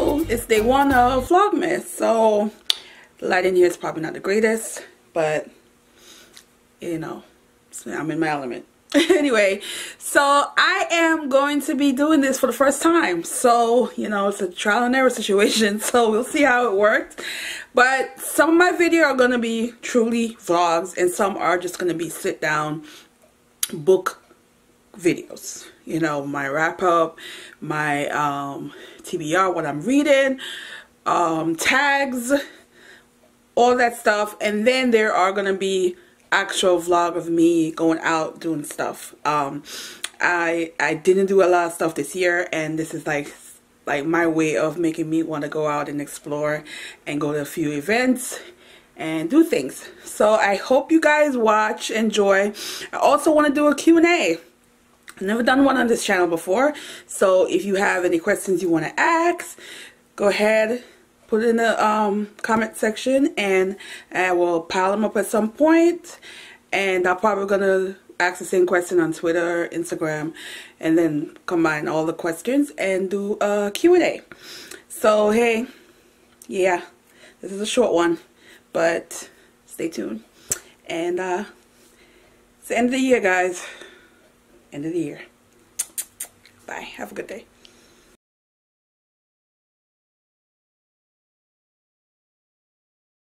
Hello, it's day one of Vlogmas. So the lighting here is probably not the greatest, but you know, I'm in my element. Anyway, so I am going to be doing this for the first time. So, you know, it's a trial and error situation. So we'll see how it works. But some of my videos are going to be truly vlogs, and some are just going to be sit down book videos. You know, my wrap up, my TBR, what I'm reading, tags, all that stuff. And then there are gonna be actual vlog of me going out doing stuff. I didn't do a lot of stuff this year, and this is like my way of making me want to go out and explore and go to a few events and do things. So I hope you guys watch, enjoy. I also want to do a Q&A. I've never done one on this channel before, so if you have any questions you want to ask, go ahead, put it in the comment section, and I will pile them up at some point. And I'm probably gonna ask the same question on Twitter, Instagram, and then combine all the questions and do a Q&A. So hey, yeah, this is a short one, but stay tuned. And it's the end of the year, guys. End of the year. Bye. Have a good day.